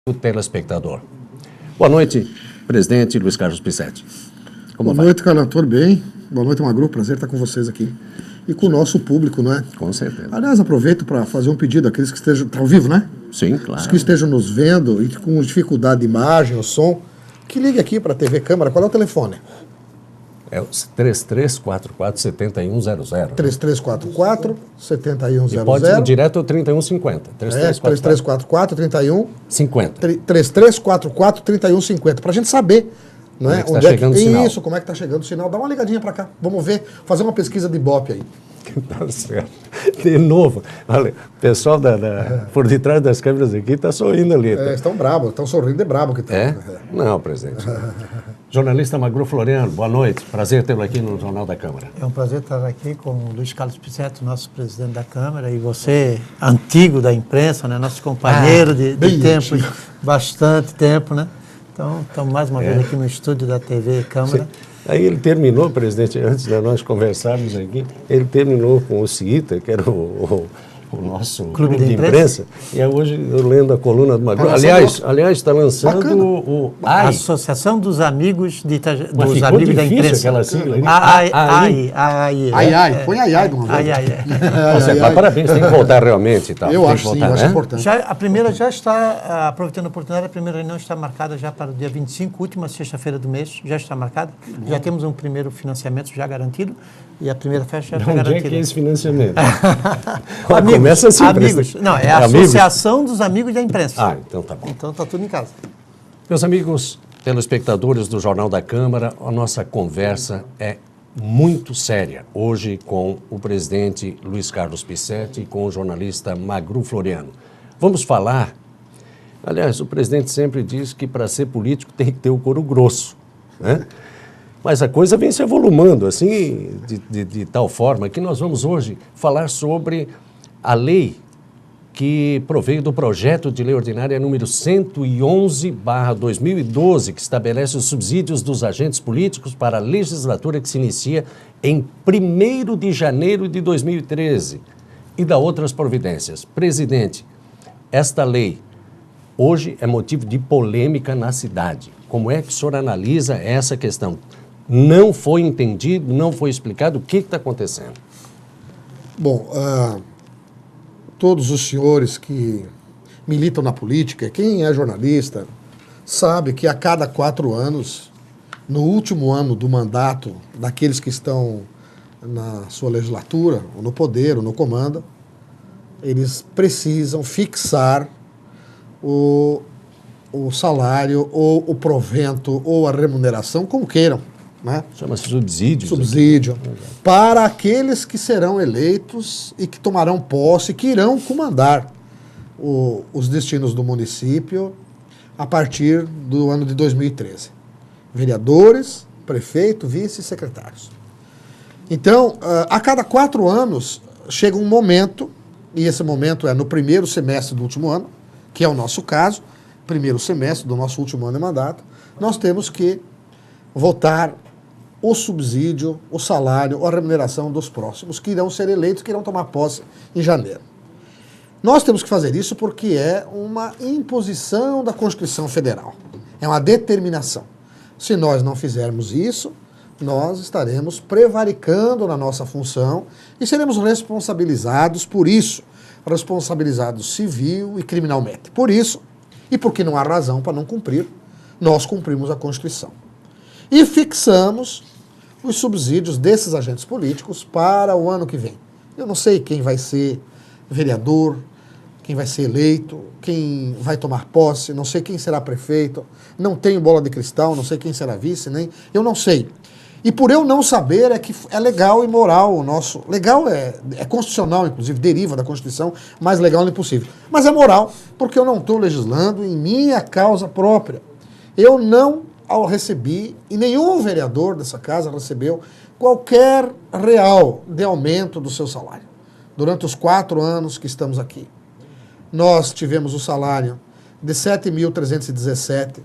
o telespectador. Boa noite, presidente Luiz Carlos Picchetti. Boa noite, Carlos, tudo bem? Boa noite, Magru, prazer estar com vocês aqui. E com o nosso público, não é? Com certeza. Aliás, aproveito para fazer um pedido àqueles que estejam... Está ao vivo, né? Sim, claro. Os que estejam nos vendo e com dificuldade de imagem ou som, que ligue aqui para a TV Câmara. Qual é o telefone? É o 3344-7100. 3344-7100. E pode ir direto ao 3150. 3344-3150. 50. 3344-3150. Para a gente saber, não é? Onde é que está chegando o sinal. Isso, como é que está chegando o sinal. Dá uma ligadinha para cá. Vamos ver, fazer uma pesquisa de Ibope aí. Tá certo. De novo, olha, o pessoal por detrás das câmeras aqui está sorrindo ali. Tá? Estão bravos, estão sorrindo de brabo que estão. É? Não, presidente. Jornalista Magru Floriano, boa noite. Prazer tê-lo aqui no Jornal da Câmara. É um prazer estar aqui com o Luiz Carlos Picchetti, nosso presidente da Câmara, e você, antigo da imprensa, né, nosso companheiro de tempo, bastante tempo, né? Então, estamos mais uma vez aqui no estúdio da TV Câmara. Sim. Aí ele terminou, presidente, antes de nós conversarmos aqui, ele terminou com o CITA, que era o nosso clube de imprensa, e hoje eu lendo a coluna do Magru. Aliás, está lançando o AI. Associação dos Amigos dos Amigos da Imprensa. Aquela sigla. AI. Põe AI de uma vez. Parabéns, tem que voltar realmente. Tá? Eu acho sim, eu acho importante. A primeira já está, aproveitando a oportunidade, a primeira reunião está marcada já para o dia 25, última sexta-feira do mês, já está marcada. Já temos um primeiro financiamento já garantido e a primeira festa já está garantida. Onde é que é esse financiamento? Começa assim, amigos. Não, é a Associação dos Amigos da Imprensa. Ah, então tá bom. Então tá tudo em casa. Meus amigos telespectadores do Jornal da Câmara, a nossa conversa é muito séria hoje com o presidente Luiz Carlos Picchetti e com o jornalista Magru Floriano. Vamos falar... Aliás, o presidente sempre diz que para ser político tem que ter o couro grosso, né? Mas a coisa vem se avolumando, assim, de tal forma que nós vamos hoje falar sobre a lei que proveio do projeto de lei ordinária número 111/2012, que estabelece os subsídios dos agentes políticos para a legislatura que se inicia em 1º de janeiro de 2013 e da outras providências. Presidente, esta lei hoje é motivo de polêmica na cidade. Como é que o senhor analisa essa questão? Não foi entendido, não foi explicado o que está acontecendo? Bom, todos os senhores que militam na política, quem é jornalista, sabe que a cada 4 anos, no último ano do mandato daqueles que estão na sua legislatura, ou no poder, ou no comando, eles precisam fixar o salário, ou o provento, ou a remuneração, como queiram. Né? Chama-se subsídio. Subsídio. Para aqueles que serão eleitos e que tomarão posse, que irão comandar os destinos do município a partir do ano de 2013. Vereadores, prefeito, vice e secretários. Então, a cada 4 anos chega um momento, e esse momento é no primeiro semestre do último ano, que é o nosso caso, primeiro semestre do nosso último ano de mandato, nós temos que votar o subsídio, o salário, a remuneração dos próximos, que irão ser eleitos, que irão tomar posse em janeiro. Nós temos que fazer isso porque é uma imposição da Constituição Federal. É uma determinação. Se nós não fizermos isso, nós estaremos prevaricando na nossa função e seremos responsabilizados por isso, responsabilizados civil e criminalmente. Por isso, e porque não há razão para não cumprir, nós cumprimos a Constituição. E fixamos os subsídios desses agentes políticos para o ano que vem. Eu não sei quem vai ser vereador, quem vai ser eleito, quem vai tomar posse, não sei quem será prefeito, não tenho bola de cristal, não sei quem será vice, nem eu não sei. E por eu não saber é que é legal e moral o nosso... Legal é constitucional, inclusive, deriva da Constituição, mais legal não é possível. Mas é moral, porque eu não estou legislando em minha causa própria. Eu não recebi, e nenhum vereador dessa casa recebeu qualquer real de aumento do seu salário. Durante os 4 anos que estamos aqui. Nós tivemos o salário de R$ 7.317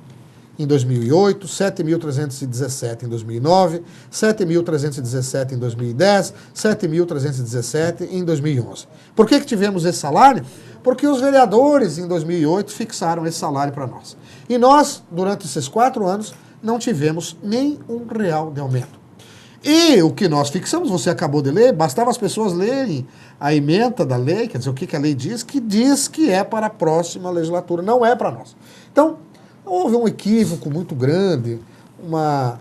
em 2008, 7.317 em 2009, 7.317 em 2010, 7.317 em 2011. Por que tivemos esse salário? Porque os vereadores, em 2008, fixaram esse salário para nós. E nós, durante esses 4 anos, não tivemos nem R$1 de aumento. E o que nós fixamos, você acabou de ler, bastava as pessoas lerem a ementa da lei, quer dizer, o que a lei diz que é para a próxima legislatura, não é para nós. Então, houve um equívoco muito grande, uma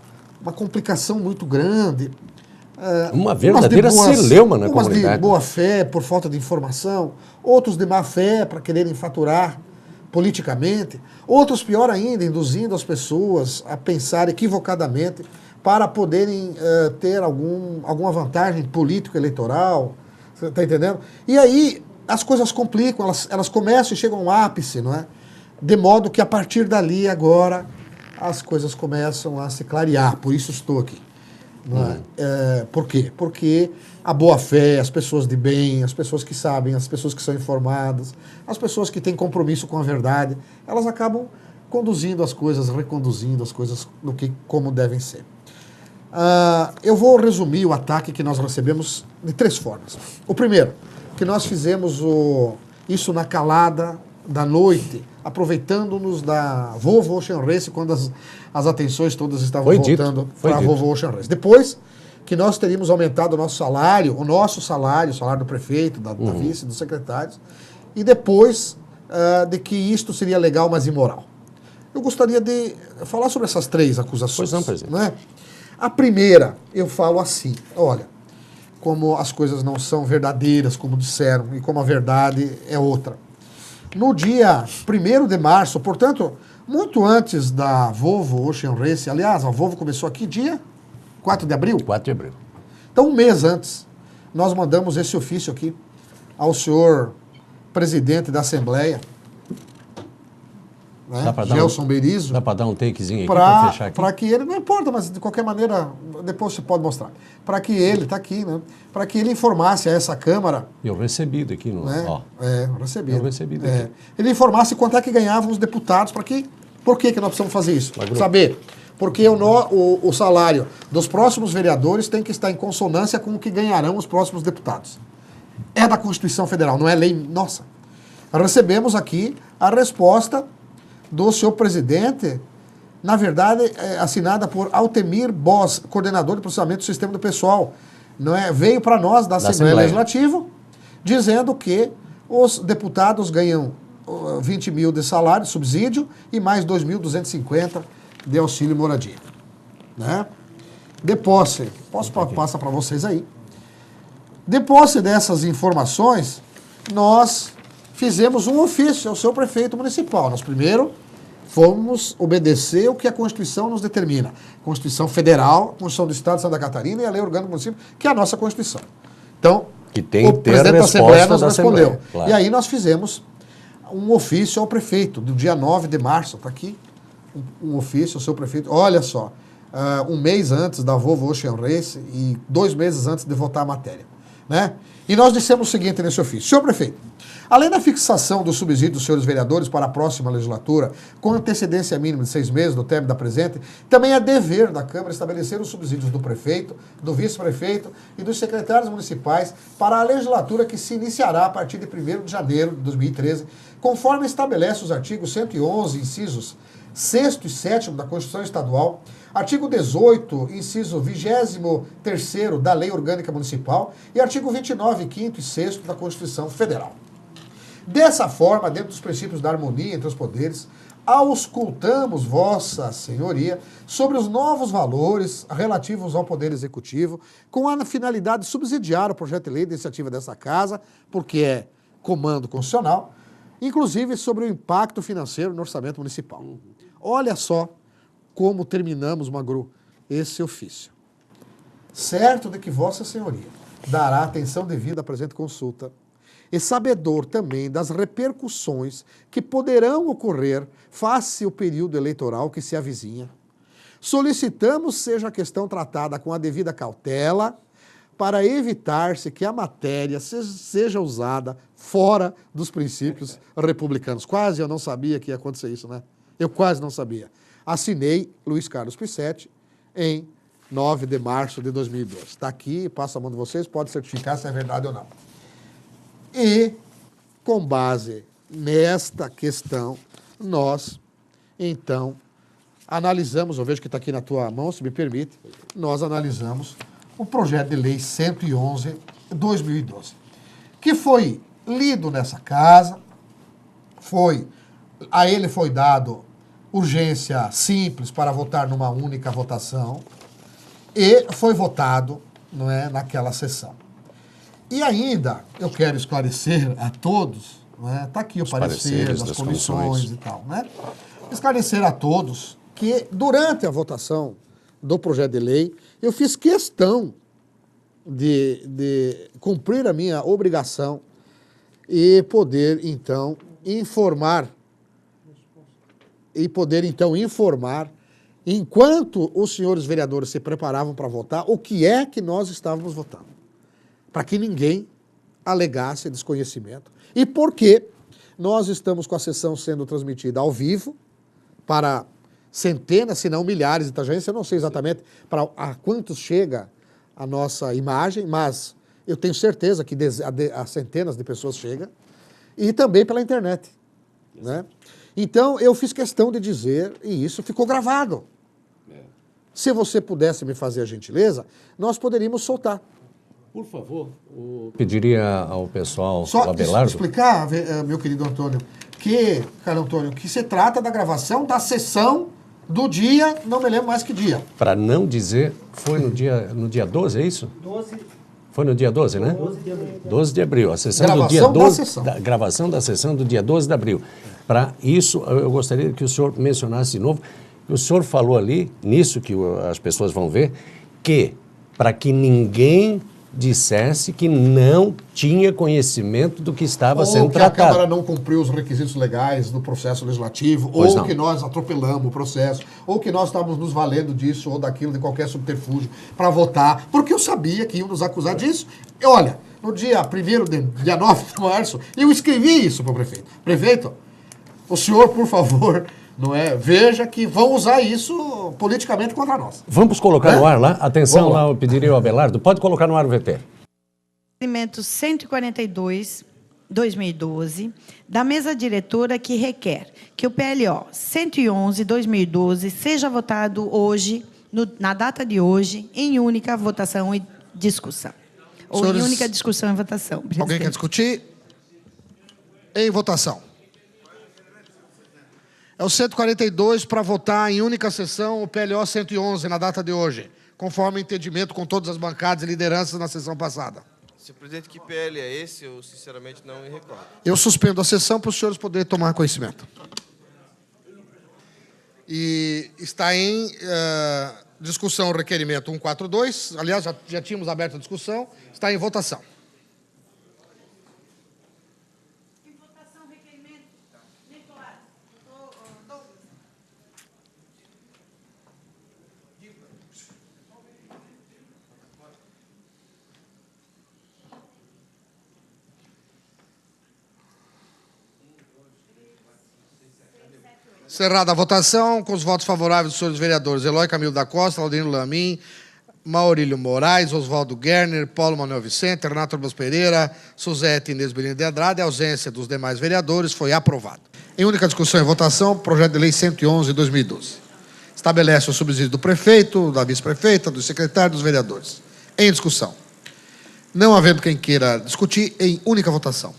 complicação muito grande. Uma verdadeira celeuma na comunidade. Umas de boa fé, por falta de informação, outros de má fé, para quererem faturar politicamente, outros, pior ainda, induzindo as pessoas a pensar equivocadamente para poderem ter alguma vantagem político-eleitoral, você está entendendo? E aí as coisas complicam, elas começam e chegam a um ápice, não é? De modo que a partir dali agora as coisas começam a se clarear, por isso estou aqui. Não é? Por quê? Porque a boa-fé, as pessoas de bem, as pessoas que sabem, as pessoas que são informadas, as pessoas que têm compromisso com a verdade, elas acabam conduzindo as coisas, reconduzindo as coisas como devem ser. Eu vou resumir o ataque que nós recebemos de 3 formas. O primeiro, que nós fizemos isso na calada da noite, aproveitando-nos da Volvo Ocean Race, quando as atenções todas estavam voltando para a Volvo Ocean Race. Depois, que nós teríamos aumentado o nosso salário, o salário do prefeito, da vice, dos secretários, e depois de que isto seria legal, mas imoral. Eu gostaria de falar sobre essas 3 acusações. Pois não, presidente. Não é? A primeira, eu falo assim, olha, como as coisas não são verdadeiras, como disseram, e como a verdade é outra. No dia 1º de março, portanto, muito antes da Volvo Ocean Race, aliás, a Volvo começou aqui dia 4 de abril? 4 de abril. Então, um mês antes, nós mandamos esse ofício aqui ao senhor presidente da Assembleia, né? Gelson Berizzo. Dá para dar um takezinho aqui para fechar aqui? Para que ele, não importa, mas de qualquer maneira, depois você pode mostrar. Para que ele, está aqui, né? Para que ele informasse a essa Câmara. Eu recebi daqui, né? Ó. Recebido. Eu recebi daqui. Ele informasse quanto é que ganhavam os deputados, por que nós precisamos fazer isso? Saber. Porque o salário dos próximos vereadores tem que estar em consonância com o que ganharão os próximos deputados. É da Constituição Federal, não é lei nossa. Recebemos aqui a resposta do senhor presidente, na verdade, assinada por Altemir Boss, coordenador de processamento do sistema do pessoal. Não é? Veio para nós da Assembleia Legislativa, dizendo que os deputados ganham 20 mil de salário, subsídio, e mais 2.250 de auxílio moradia. Né? De posse, posso passar para vocês aí. De posse dessas informações, nós fizemos um ofício ao seu prefeito municipal. Nós primeiro fomos obedecer o que a Constituição nos determina. Constituição Federal, Constituição do Estado de Santa Catarina e a Lei Orgânica do Município, que é a nossa Constituição. Então, que tem o presidente da Assembleia nos respondeu. Assembleia, claro. E aí nós fizemos um ofício ao prefeito, do dia 9 de março, está aqui, um ofício ao seu prefeito. Olha só, um mês antes da Volvo Ocean Race e 2 meses antes de votar a matéria. Né? E nós dissemos o seguinte nesse ofício: senhor prefeito, além da fixação do subsídio dos senhores vereadores para a próxima legislatura, com antecedência mínima de 6 meses do término da presente, também é dever da Câmara estabelecer os subsídios do prefeito, do vice-prefeito e dos secretários municipais para a legislatura que se iniciará a partir de 1º de janeiro de 2013, conforme estabelece os artigos 111, incisos 6º e 7º da Constituição Estadual, artigo 18, inciso 23º da Lei Orgânica Municipal e artigo 29, 5º e 6º da Constituição Federal. Dessa forma, dentro dos princípios da harmonia entre os poderes, auscultamos Vossa Senhoria sobre os novos valores relativos ao Poder Executivo, com a finalidade de subsidiar o projeto de lei de iniciativa dessa Casa, porque é comando constitucional, inclusive sobre o impacto financeiro no orçamento municipal. Olha só como terminamos, Magru, esse ofício. Certo de que Vossa Senhoria dará atenção devida à presente consulta, e sabedor também das repercussões que poderão ocorrer face o período eleitoral que se avizinha, solicitamos seja a questão tratada com a devida cautela para evitar-se que a matéria seja usada fora dos princípios republicanos. Quase eu não sabia que ia acontecer isso, né? Eu quase não sabia. Assinei Luiz Carlos Picchetti em 9 de março de 2012. Está aqui, passo a mão de vocês, pode certificar se é verdade ou não. E, com base nesta questão, nós, então, analisamos, eu vejo que está aqui na tua mão, se me permite, nós analisamos o projeto de lei 111/2012, que foi lido nessa casa, a ele foi dado urgência simples para votar numa única votação e foi votado, não é, naquela sessão. E ainda, eu quero esclarecer a todos, né, tá aqui o parecer das comissões e tal, né? Esclarecer a todos que durante a votação do projeto de lei, eu fiz questão de cumprir a minha obrigação e poder, então, informar, enquanto os senhores vereadores se preparavam para votar, o que é que nós estávamos votando. Para que ninguém alegasse desconhecimento. E porque nós estamos com a sessão sendo transmitida ao vivo para centenas, se não milhares de itajaenses, eu não sei exatamente a quantos chega a nossa imagem, mas eu tenho certeza que a centenas de pessoas chega, e também pela internet, né? Então, eu fiz questão de dizer, e isso ficou gravado. Se você pudesse me fazer a gentileza, nós poderíamos soltar. Por favor, pediria ao pessoal, só o Abelardo... explicar, meu querido Antônio, Carlos Antônio, que se trata da gravação da sessão do dia, não me lembro mais que dia. Para não dizer, foi no dia 12, é isso? 12. Foi no dia 12, né? 12 de abril. 12 de abril, a sessão Gravação do dia 12, da sessão. gravação da sessão do dia 12 de abril. Para isso, eu gostaria que o senhor mencionasse de novo, que o senhor falou ali, nisso que as pessoas vão ver, que para que ninguém dissesse que não tinha conhecimento do que estava sendo tratado. Ou que a Câmara não cumpriu os requisitos legais do processo legislativo, ou que nós atropelamos o processo, ou que nós estávamos nos valendo disso ou daquilo, de qualquer subterfúgio, para votar, porque eu sabia que iam nos acusar disso. E olha, no dia dia 9 de março, eu escrevi isso para o prefeito. Prefeito, o senhor, por favor, veja que vão usar isso politicamente contra nós. Vamos colocar no ar lá? Atenção lá, eu pediria ao Abelardo. Pode colocar no ar o VT. Requerimento 142, 2012, da mesa diretora que requer que o PLO 111, 2012, seja votado hoje, na data de hoje, em única votação e discussão. Ou em única discussão e votação. Presidente. Alguém quer discutir? Em votação. É o 142 para votar em única sessão o PLO 111 na data de hoje, conforme entendimento com todas as bancadas e lideranças na sessão passada. Senhor presidente, que PL é esse? Eu, sinceramente, não me recordo. Eu suspendo a sessão para os senhores poderem tomar conhecimento. E está em discussão o requerimento 142. Aliás, já tínhamos aberto a discussão. Está em votação. Encerrada a votação, com os votos favoráveis dos senhores vereadores Eloy Camilo da Costa, Laudino Lamin, Maurílio Moraes, Oswaldo Gerner, Paulo Manuel Vicente, Renato Arbos Pereira, Suzete Inês Belino de Andrade, a ausência dos demais vereadores foi aprovado. Em única discussão e votação, projeto de lei 111 de 2012. Estabelece o subsídio do prefeito, da vice-prefeita, do secretário e dos vereadores. Em discussão. Não havendo quem queira discutir, em única votação.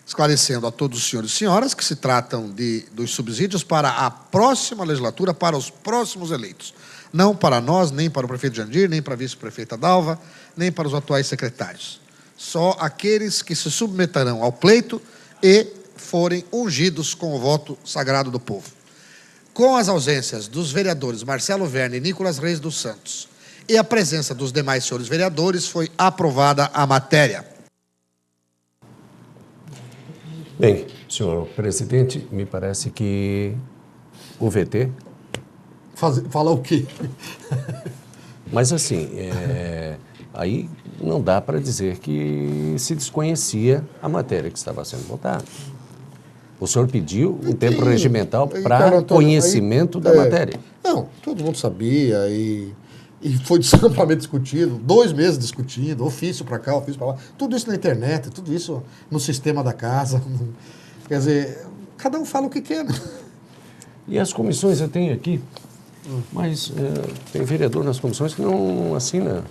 Esclarecendo a todos os senhores e senhoras que se tratam dos subsídios para a próxima legislatura, para os próximos eleitos. Não para nós, nem para o prefeito Jandir, nem para a vice-prefeita Dalva, nem para os atuais secretários. Só aqueles que se submeterão ao pleito e forem ungidos com o voto sagrado do povo. Com as ausências dos vereadores Marcelo Verne e Nicolas Reis dos Santos e a presença dos demais senhores vereadores, foi aprovada a matéria. Bem, senhor presidente, me parece que o VT... Falar o quê? Mas assim, Aí não dá para dizer que se desconhecia a matéria que estava sendo votada. O senhor pediu um tempo regimental para conhecimento da matéria. Não, todo mundo sabia e foi amplamente discutido, 2 meses discutindo, ofício para cá, ofício para lá, tudo isso na internet, tudo isso no sistema da casa. Quer dizer, cada um fala o que quer, né? E as comissões eu tenho aqui, mas tem vereador nas comissões que não assina.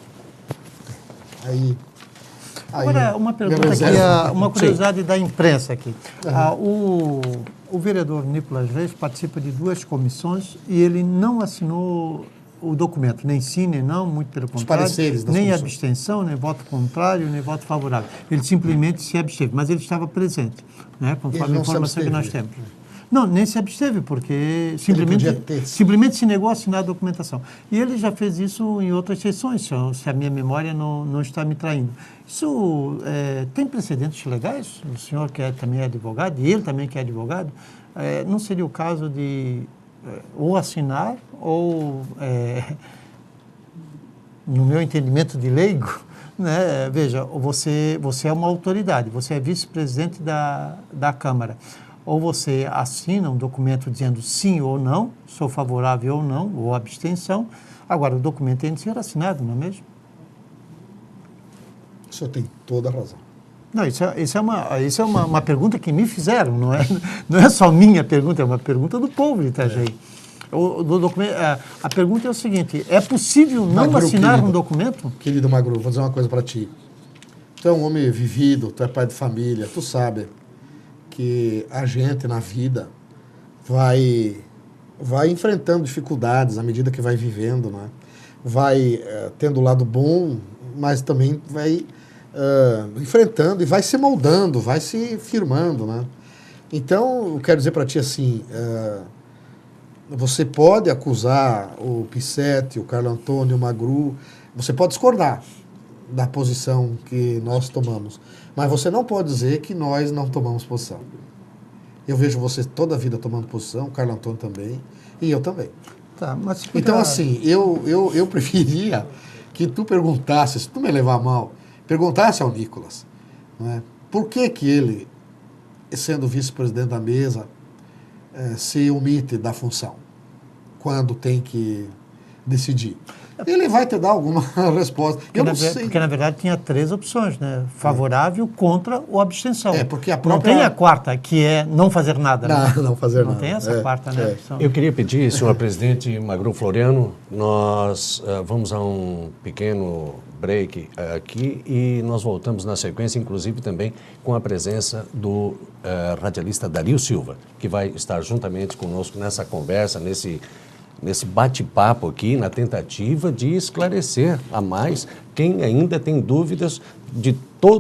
Agora, uma pergunta aqui, uma curiosidade da imprensa aqui. O vereador Nicolas Reis participa de 2 comissões e ele não assinou o documento, nem sim, nem não, muito pelo contrário, nem abstenção, nem voto contrário, nem voto favorável. Ele simplesmente se absteve, mas ele estava presente, né, conforme a informação que nós temos. Não, nem se absteve, porque simplesmente se negou a assinar a documentação. E ele já fez isso em outras sessões, se a minha memória não está me traindo. Isso tem precedentes legais? O senhor que também é advogado, e ele também que é advogado, não seria o caso de ou assinar ou, no meu entendimento de leigo, né, veja, você é uma autoridade, você é vice-presidente da Câmara. Ou você assina um documento dizendo sim ou não, sou favorável ou não, ou abstenção. Agora, o documento tem de ser assinado, não é mesmo? O senhor tem toda a razão. Não, isso é uma pergunta que me fizeram, não é só minha pergunta, é uma pergunta do povo de Itajaí. A pergunta é o seguinte, é possível não Magro, assinar querido, um documento? Querido Magro, vou dizer uma coisa para ti. Tu é um homem vivido, tu é pai de família, tu sabe que a gente na vida vai enfrentando dificuldades à medida que vai vivendo, né? Vai tendo o lado bom, mas também vai enfrentando e vai se moldando, vai se firmando, né? Então, eu quero dizer para ti assim, você pode acusar o Picchetti, o Carlo Antônio, o Magru, você pode discordar da posição que nós tomamos, mas você não pode dizer que nós não tomamos posição. Eu vejo você toda a vida tomando posição, o Carlo Antônio também, e eu também. Tá, mas então, assim, eu preferia que tu perguntasse, se tu me levar a mal, perguntasse ao Nicolas, né, por que ele, sendo vice-presidente da mesa, se omite da função, quando tem que decidir. Ele vai te dar alguma resposta. Porque, na verdade, tinha 3 opções, né? Favorável, contra ou abstenção. Porque a própria... Não tem a quarta, que é não fazer nada. Não fazer nada. Não tem essa quarta, né? Opção. Eu queria pedir, senhor presidente Magru Floriano, nós vamos a um pequeno break aqui e nós voltamos na sequência, inclusive também com a presença do radialista Dario Silva, que vai estar juntamente conosco nessa conversa, nesse bate-papo aqui, na tentativa de esclarecer a mais. Quem ainda tem dúvidas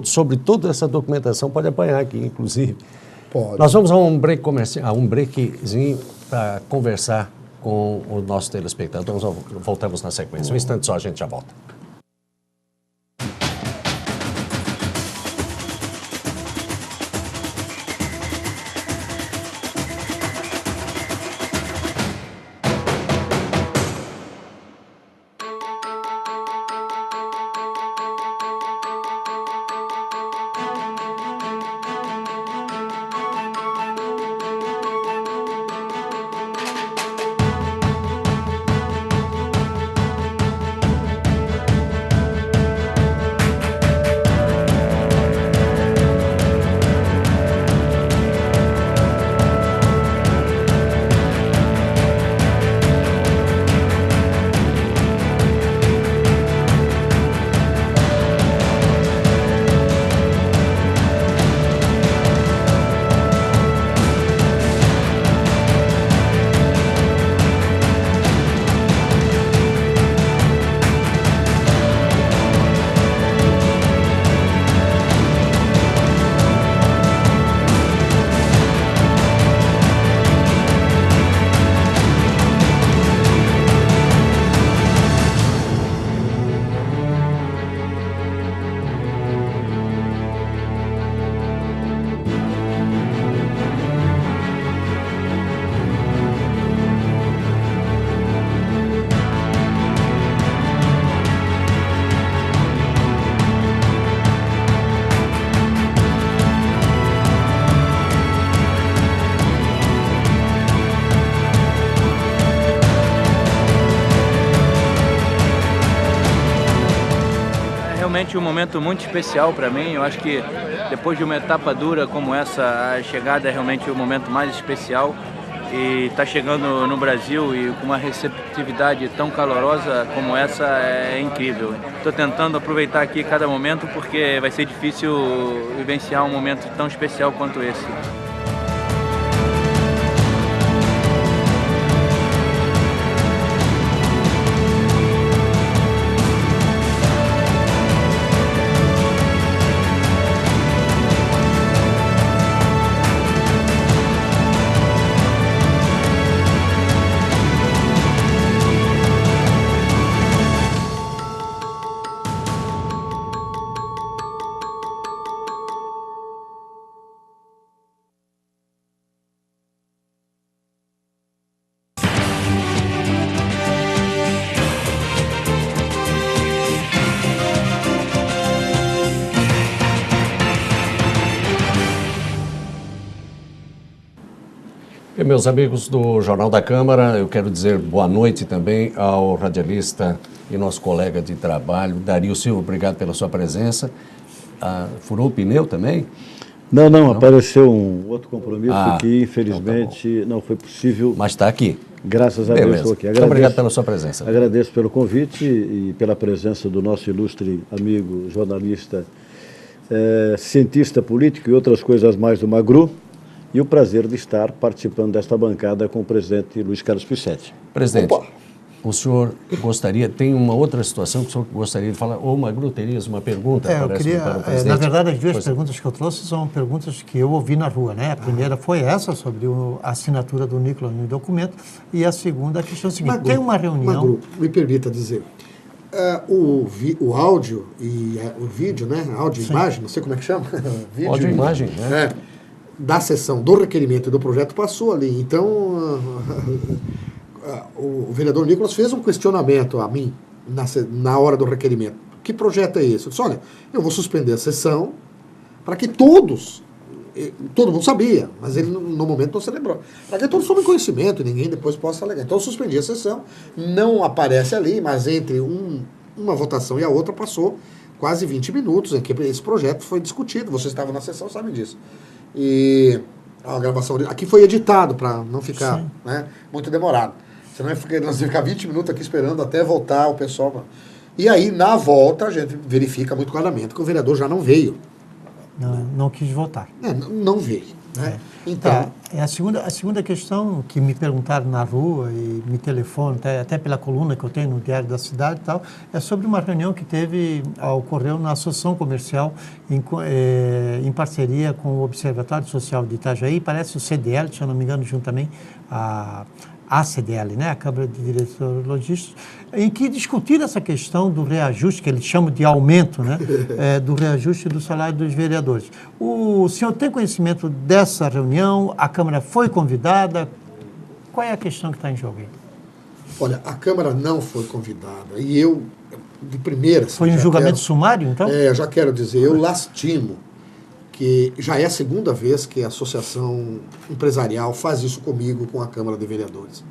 sobre toda essa documentação pode apanhar aqui, inclusive. Pode. Nós vamos a um break comercial, um breakzinho para conversar com o nosso telespectador. Nós voltamos na sequência. Um instante só, a gente já volta. realmente um momento muito especial para mim. Eu acho que depois de uma etapa dura como essa, a chegada é realmente o momento mais especial. E está chegando no Brasil e com uma receptividade tão calorosa como essa é incrível. Estou tentando aproveitar aqui cada momento porque vai ser difícil vivenciar um momento tão especial quanto esse. E, meus amigos do Jornal da Câmara, eu quero dizer boa noite também ao radialista e nosso colega de trabalho, Dario Silva. Obrigado pela sua presença. Furou o pneu também? Não, apareceu um outro compromisso que, infelizmente, não foi possível. Mas está aqui. Graças a Deus, estou aqui. Muito obrigado pela sua presença. Agradeço pelo convite e pela presença do nosso ilustre amigo, jornalista, cientista político e outras coisas mais do Magru. E o prazer de estar participando desta bancada com o presidente Luiz Carlos Picchetti. Presidente, o senhor gostaria, tem uma outra situação que o senhor gostaria de falar? Ou Magru, terias uma pergunta? Eu queria, para o presidente? na verdade, as duas perguntas que eu trouxe são perguntas que eu ouvi na rua, né? A primeira foi essa, sobre a assinatura do Nicolas no documento, e a segunda, a questão é a seguinte, Magru, tem uma reunião... Magru, me permita dizer, o áudio e o vídeo, né? Áudio e imagem, não sei como é que chama. Vídeo, áudio e imagem, né? Da sessão do requerimento e do projeto passou ali. Então, o vereador Nicolas fez um questionamento a mim na hora do requerimento. Que projeto é esse? Eu disse, olha, eu vou suspender a sessão para que todo mundo sabia, mas ele no momento não se lembrou. Para que todos tomem conhecimento e ninguém depois possa alegar. Então eu suspendi a sessão, não aparece ali, mas entre uma votação e a outra passou quase 20 minutos em que esse projeto foi discutido. Vocês estavam na sessão, sabem disso. E a gravação aqui foi editado para não ficar muito demorado. Senão nós ia ficar 20 minutos aqui esperando até voltar o pessoal. E aí, na volta, a gente verifica muito claramente que o vereador já não veio. Não quis votar. Não veio. Né? Então, a segunda questão que me perguntaram na rua e me telefonam, até pela coluna que eu tenho no Diário da Cidade e tal, é sobre uma reunião que ocorreu na Associação Comercial em parceria com o Observatório Social de Itajaí, parece o CDL, se eu não me engano, junto também a CDL, né, a Câmara de Diretores Logísticos, em que discutiram essa questão do reajuste, que eles chamam de aumento, né, do reajuste do salário dos vereadores. O senhor tem conhecimento dessa reunião? A Câmara foi convidada? Qual é a questão que está em jogo aí? Olha, a Câmara não foi convidada. E eu, de primeira... Foi um julgamento sumário, então? Já quero dizer, eu lastimo que já é a segunda vez que a Associação Empresarial faz isso comigo com a Câmara de Vereadores.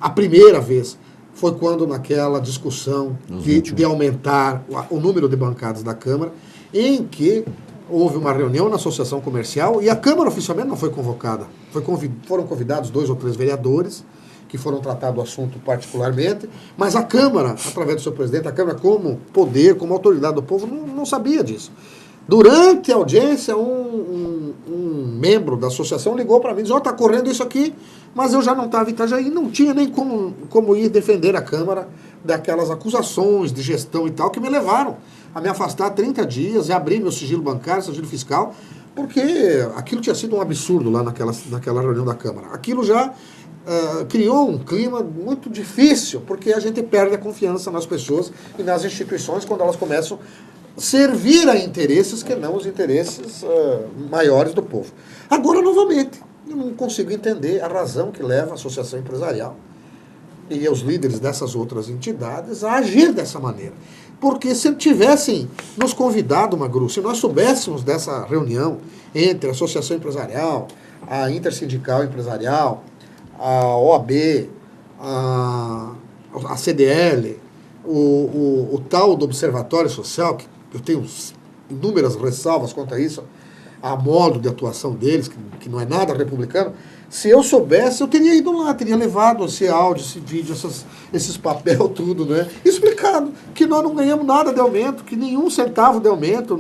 A primeira vez foi quando naquela discussão de aumentar o número de bancadas da Câmara, em que houve uma reunião na Associação Comercial e a Câmara oficialmente não foi convocada. Foram convidados 2 ou 3 vereadores que foram tratar do assunto particularmente, mas a Câmara, através do seu presidente, a Câmara como poder, como autoridade do povo, não sabia disso. Durante a audiência, um membro da associação ligou para mim e disse, está correndo isso aqui, mas eu já não estava em Itajaí, não tinha nem como ir defender a Câmara daquelas acusações de gestão e tal, que me levaram a me afastar 30 dias e abrir meu sigilo bancário, sigilo fiscal, porque aquilo tinha sido um absurdo lá naquela reunião da Câmara. Aquilo já criou um clima muito difícil, porque a gente perde a confiança nas pessoas e nas instituições quando elas começam servir a interesses que não os interesses maiores do povo. Agora, novamente, eu não consigo entender a razão que leva a associação empresarial e os líderes dessas outras entidades a agir dessa maneira. Porque se tivessem nos convidado, Magru, se nós soubéssemos dessa reunião entre a associação empresarial, a intersindical empresarial, a OAB, a CDL, o tal do Observatório Social, que eu tenho inúmeras ressalvas quanto a isso, a modo de atuação deles, que não é nada republicano. Se eu soubesse, eu teria ido lá, teria levado esse áudio, esse vídeo, esses papel, tudo, né? Explicado que nós não ganhamos nada de aumento, que nenhum centavo de aumento,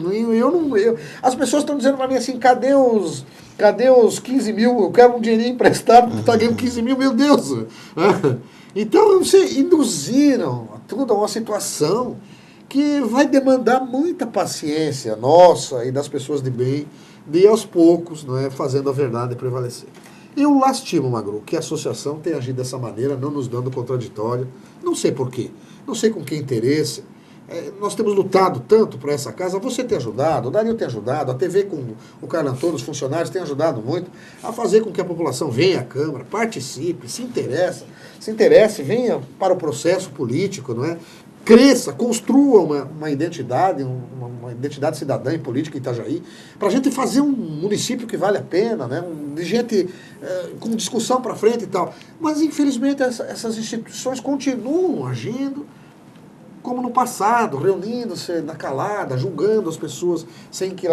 as pessoas estão dizendo para mim assim, cadê os 15 mil? Eu quero um dinheirinho emprestado, porque está ganhando 15 mil, meu Deus! Então, induziram tudo a uma situação que vai demandar muita paciência nossa e das pessoas de bem, de aos poucos, não é, fazendo a verdade prevalecer. Eu lastimo, Magro, que a associação tenha agido dessa maneira, não nos dando contraditório. Não sei por quê, não sei com que interesse. Nós temos lutado tanto por essa casa, você tem ajudado, o Dario tem ajudado, a TV com o Carlos Antônio, os funcionários têm ajudado muito a fazer com que a população venha à Câmara, participe, se interesse, venha para o processo político, não é? Cresça, construa uma identidade, uma identidade cidadã e política em Itajaí, para a gente fazer um município que vale a pena, né? De gente com discussão para frente e tal. Mas, infelizmente, essas instituições continuam agindo como no passado, reunindo-se na calada, julgando as pessoas sem que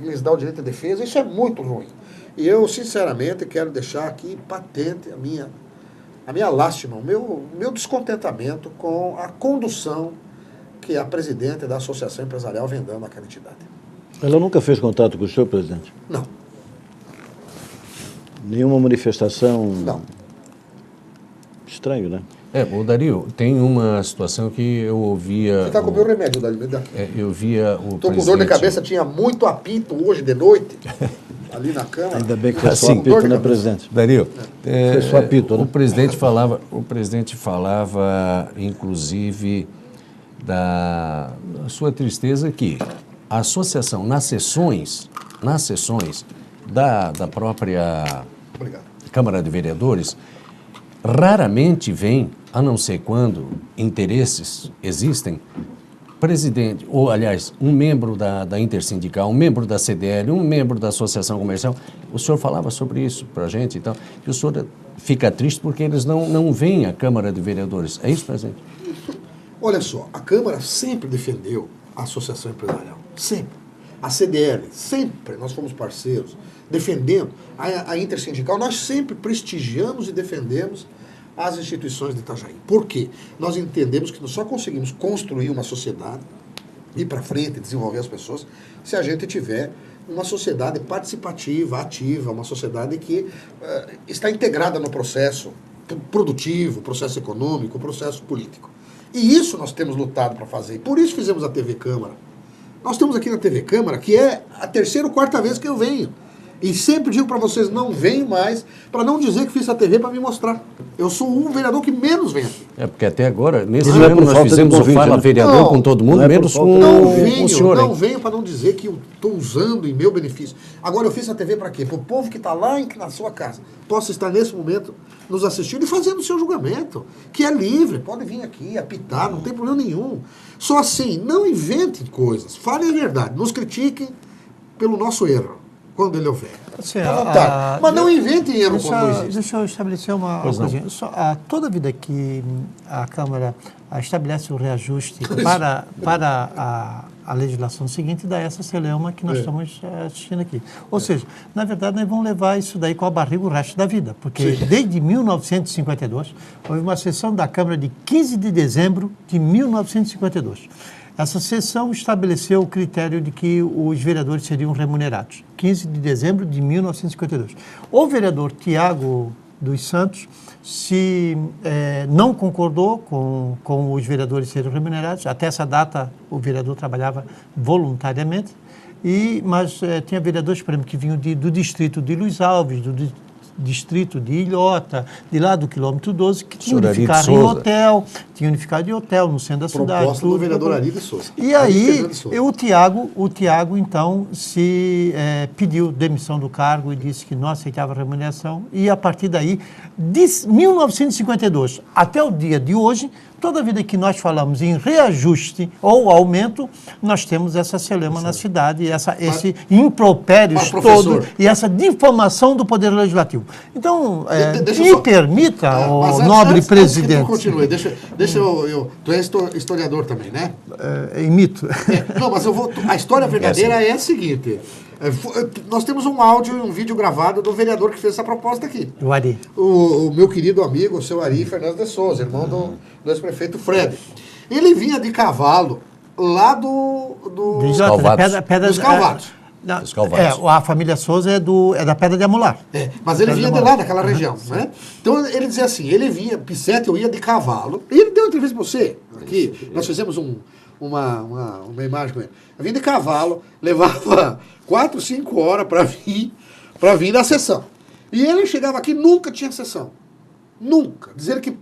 lhes dá o direito de defesa. Isso é muito ruim. E eu, sinceramente, quero deixar aqui patente a minha lástima, o meu descontentamento com a condução que a presidente da Associação Empresarial vem dando àquela entidade. Ela nunca fez contato com o senhor, presidente? Não. Nenhuma manifestação? Não. Estranho, né? O Dario, tem uma situação que eu ouvia... Você está com o meu remédio, Dario? Me dá. Eu via o Estou com dor de cabeça, tinha muito apito hoje de noite, ali na Câmara. Ainda bem que foi só apito, né, presidente? Dario, foi só apito, né? o presidente falava, inclusive, da sua tristeza que a associação, nas sessões da própria Câmara de Vereadores, raramente vem, a não ser quando interesses existem, presidente, ou aliás, um membro da Intersindical, um membro da CDL, um membro da Associação Comercial. O senhor falava sobre isso para a gente, então, que o senhor fica triste porque eles não vêm à Câmara de Vereadores. É isso, presidente? Olha só, a Câmara sempre defendeu a Associação Empresarial, sempre. A CDL, sempre, nós fomos parceiros, defendendo a Intersindical, nós sempre prestigiamos e defendemos as instituições de Itajaí. Por quê? Nós entendemos que nós só conseguimos construir uma sociedade, ir para frente, desenvolver as pessoas, se a gente tiver uma sociedade participativa, ativa, uma sociedade que está integrada no processo produtivo, processo econômico, processo político. E isso nós temos lutado para fazer. Por isso fizemos a TV Câmara. Nós temos aqui na TV Câmara, que é a terceira ou quarta vez que eu venho. E sempre digo para vocês, não venho mais, para não dizer que fiz a TV para me mostrar. Eu sou um vereador que menos vem aqui. Porque até agora, nesse ano, nós fizemos o Fala Vereador com todo mundo, menos com o senhor. Não venho para não dizer que eu estou usando em meu benefício. Agora, eu fiz a TV para quê? Para o povo que está lá na sua casa possa estar nesse momento nos assistindo e fazendo o seu julgamento, que é livre, pode vir aqui, apitar, não tem problema nenhum. Só assim, não inventem coisas, falem a verdade, nos critiquem pelo nosso erro, quando ele houver. Assim, mas não inventem erro quando não existe. Deixa eu estabelecer uma coisinha. Toda vida que a Câmara estabelece o reajuste para a legislação seguinte, dá essa celeuma que nós estamos assistindo aqui. Ou seja, na verdade, nós vamos levar isso daí com a barriga o resto da vida, porque desde 1952, houve uma sessão da Câmara de 15 de dezembro de 1952. Essa sessão estabeleceu o critério de que os vereadores seriam remunerados. 15 de dezembro de 1952. O vereador Tiago dos Santos não concordou com os vereadores serem remunerados. Até essa data, o vereador trabalhava voluntariamente, mas tinha vereadores, por exemplo, que vinham do distrito de Luiz Alves, do distrito de Ilhota, de lá do quilômetro 12, que tinham unificado em hotel, no centro da cidade. Proposta do vereador Ari de Souza. E aí, o Tiago, então, pediu demissão do cargo e disse que não aceitava a remuneração. E, a partir daí, de 1952 até o dia de hoje, Toda vida que nós falamos em reajuste ou aumento, nós temos essa celeuma na cidade, esse impropérios todo e essa difamação do Poder Legislativo. Então, permita, o nobre presidente... Antes que tu continue, deixa eu... Tu és historiador também, né? Imito. Não, mas a história verdadeira é a seguinte... Nós temos um áudio e um vídeo gravado do vereador que fez essa proposta aqui. O Ari. O meu querido amigo, o seu Ari Fernandes de Souza, irmão do ex-prefeito Fred. Ele vinha de cavalo lá dos Calvados. Dos Calvados. A família Souza é da Pedra de Amular. Mas ele vinha de lá, daquela região. Né? Então ele dizia assim, ele vinha, Picete, eu ia de cavalo. E ele deu uma entrevista para você, aqui. Nós fizemos uma imagem com ele. Eu vinha de cavalo, levava 4, 5 horas para vir na sessão. E ele chegava aqui, nunca tinha sessão. Nunca. Dizer que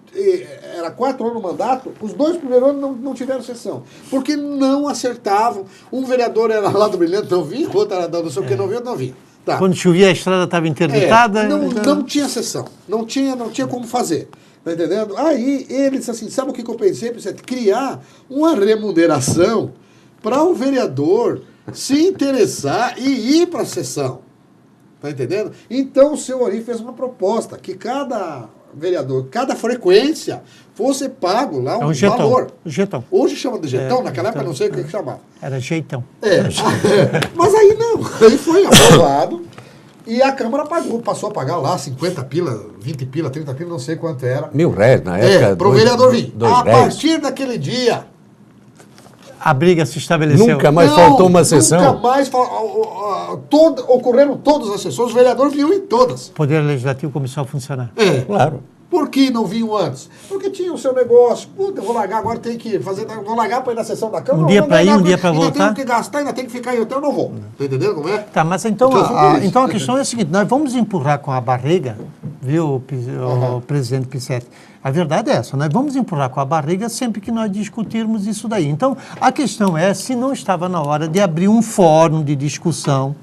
era 4 anos no mandato, os 2 primeiros anos não tiveram sessão. Porque não acertavam. Um vereador era lá do Brilhante, não vinha, o outro era não sei o que, não vinha. Tá. Quando chovia, a estrada estava interditada. Não tinha sessão. Não tinha como fazer. Tá entendendo? Aí ele disse assim, sabe o que eu pensei? Criar uma remuneração para o vereador se interessar e ir para a sessão. Tá entendendo? Então o seu Ari fez uma proposta que cada vereador, cada frequência fosse pago lá um valor. Jetão. Hoje chama de jetão, naquela época não sei o que chamava. Era jeitão. Mas aí não, aí foi aprovado e a Câmara passou a pagar lá 50 pila, 20 pila, 30 pila, não sei quanto era. R$1.000 na época. Para o vereador vir. A partir daquele dia... A briga se estabeleceu. Nunca mais faltou uma sessão. Nunca mais ocorreram todas as sessões, os vereadores vinham em todas. O Poder Legislativo começou a funcionar. Claro. Por que não vinham antes? Porque tinha o seu negócio. Puta, eu vou largar agora, tem que fazer. Vou largar para ir na sessão da Câmara. Um dia para ir, um dia para voltar. Ainda tenho que gastar, ainda tenho que ficar em hotel, eu não vou. Tá entendendo como é? Tá, mas então a questão é a seguinte: nós vamos empurrar com a barriga, viu, o presidente Picete? A verdade é essa, nós vamos empurrar com a barriga sempre que nós discutirmos isso daí. Então, a questão é se não estava na hora de abrir um fórum de discussão